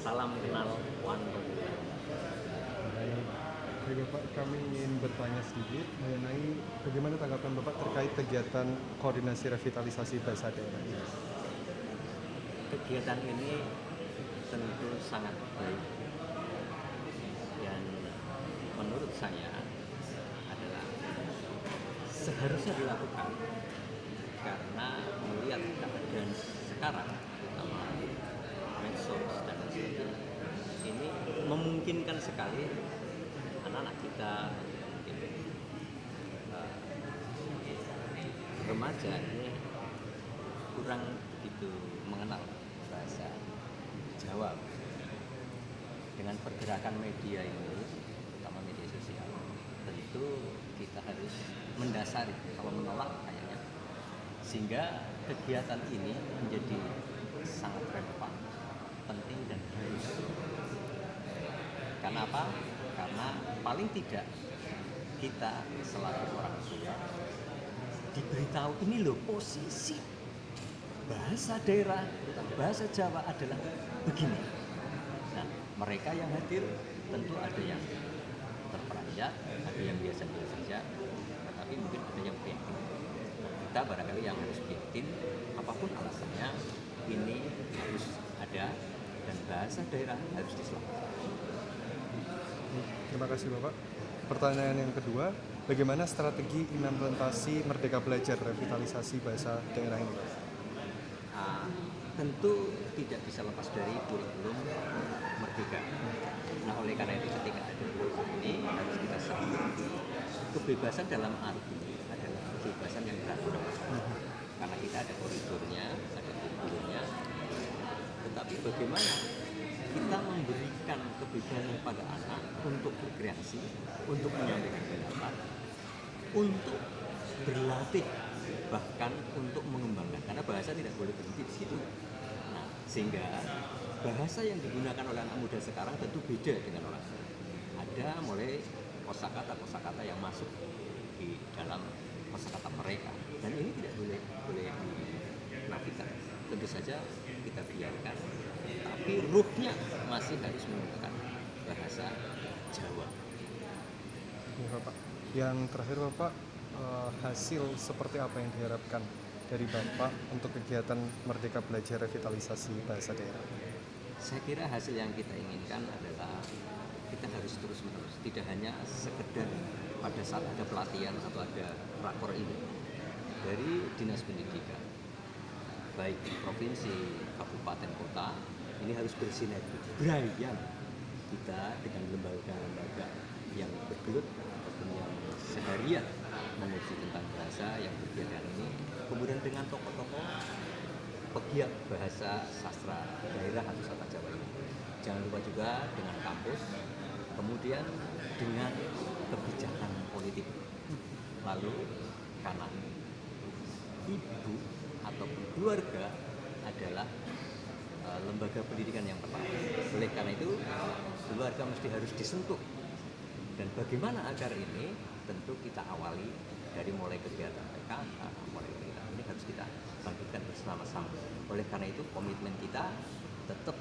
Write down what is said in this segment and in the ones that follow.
Salam kenal Wanto. Baik Bapak, kami ingin bertanya sedikit mengenai bagaimana tanggapan Bapak terkait kegiatan koordinasi revitalisasi bahasa daerah ini. Kegiatan ini tentu sangat baik dan menurut saya adalah seharusnya dilakukan karena melihat keadaan sekarang, terutama medsos dan sebagainya, ini memungkinkan sekali anak-anak kita, remaja ini kurang begitu mengenal bahasa Jawa. Dengan pergerakan media ini, terutama media sosial, tentu kita harus mendasari, kalau menolak kayaknya, sehingga kegiatan ini menjadi sangat relevan, penting dan harus. Karena apa? Karena paling tidak kita selaku orang tua diberitahu ini loh posisi bahasa daerah, bahasa Jawa adalah begini. Nah, mereka yang hadir tentu ada yang terperanjat, ada yang biasa-biasa saja, tetapi mungkin ada yang prihatin. Kita barangkali yang harus prihatin, apapun alasannya, ini harus ada dan bahasa daerah harus diselamatkan. Terima kasih Bapak. Pertanyaan yang kedua, bagaimana strategi implementasi Merdeka Belajar revitalisasi bahasa daerah ini? Tentu tidak bisa lepas dari kurikulum Merdeka. Nah, oleh karena itu ketika ada kurikulum ini harus kita sambut. Kebebasan dalam arti adalah kebebasan yang teratur. Karena kita ada koridornya, ada kurikulumnya. Tetapi bagaimana kita memberikan kebebasan pada anak untuk berkreasi, untuk menyampaikan pendapat, untuk berlatih, bahkan untuk mengembangkan, karena bahasa tidak boleh berhenti di situ. Nah, sehingga bahasa yang digunakan oleh anak muda sekarang tentu beda dengan orang tua. Ada mulai kosakata yang masuk di dalam kosakata mereka, dan ini tidak boleh dinafikan. Tentu saja kita biarkan, tapi ruhnya masih harus menggunakan bahasa Jawa. Ya, Bapak. Yang terakhir Bapak, hasil seperti apa yang diharapkan dari Bapak untuk kegiatan Merdeka Belajar revitalisasi bahasa daerah? Saya kira hasil yang kita inginkan adalah kita harus terus-menerus, tidak hanya sekedar pada saat ada pelatihan atau ada rakor ini dari Dinas Pendidikan, baik provinsi, kabupaten, kota, ini harus bersinergi. Berayam kita dengan lembaga-lembaga yang bergelut ataupun yang seharian menguji tentang bahasa yang berbicara ini, kemudian dengan tokoh-tokoh pegiat bahasa sastra daerah atau sastra Jawa ini. Jangan lupa juga dengan kampus, kemudian dengan kebijakan politik. Lalu karena ibu ataupun keluarga adalah lembaga pendidikan yang pertama. Oleh karena itu keluarga mesti harus disentuh. Dan bagaimana agar ini tentu kita awali dari mulai kegiatan PKK, mulai kegiatan ini harus kita bangkitkan bersama-sama. Oleh karena itu komitmen kita tetap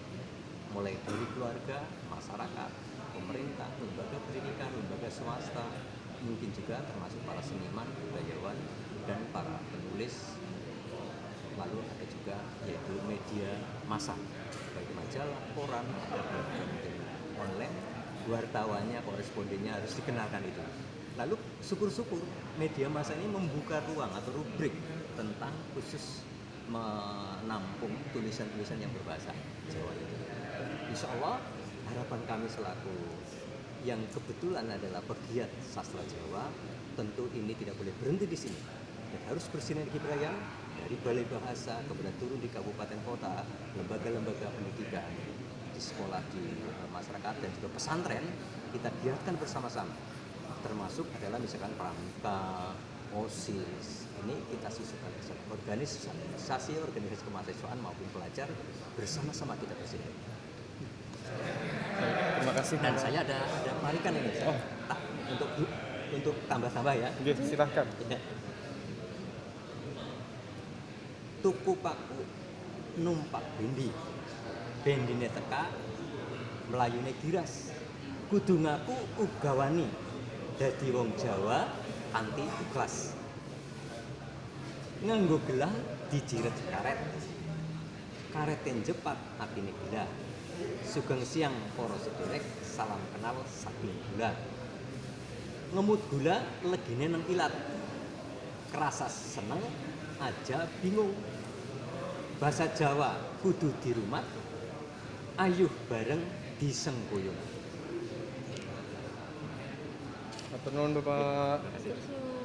mulai dari keluarga, masyarakat, pemerintah, lembaga pendidikan, lembaga swasta, mungkin juga termasuk para seniman, budayawan, dan para penulis. Lalu ada juga yaitu media massa, baik majalah, koran, ataupun online, wartawannya, korespondennya harus dikenalkan itu. Lalu syukur-syukur media massa ini membuka ruang atau rubrik tentang khusus menampung tulisan-tulisan yang berbahasa Jawa itu. Insya Allah harapan kami selaku yang kebetulan adalah pegiat sastra Jawa, tentu ini tidak boleh berhenti di sini dan harus bersinergi berayang dari balai bahasa, kemudian turun di kabupaten kota, lembaga-lembaga pendidikan, di sekolah, di masyarakat, dan juga pesantren, kita giatkan bersama-sama. Termasuk adalah misalkan pramuka, OSIS, ini kita susukan organisasi kemahasiswaan maupun pelajar bersama-sama kita bersinergi. Terima kasih. Dan saya ada marikan ini, untuk tambah-tambah ya. Oke, silahkan. Tuku paku numpak bendi, bendine teka Melayune giras. Kudu ngaku uga wani. Dadi wong Jawa kanthi ikhlas. Nganggo gelah dijiret karet. Karete jepat apine gelah. Sugeng siang para sedherek, salam kenal saking gula. Ngemut gula legine nang ilat. Kerasa seneng aja bingung. Basa Jawa kudu dirumat. Ayuh bareng disengkuyung. Matur nuwun Bapak. Terima kasih.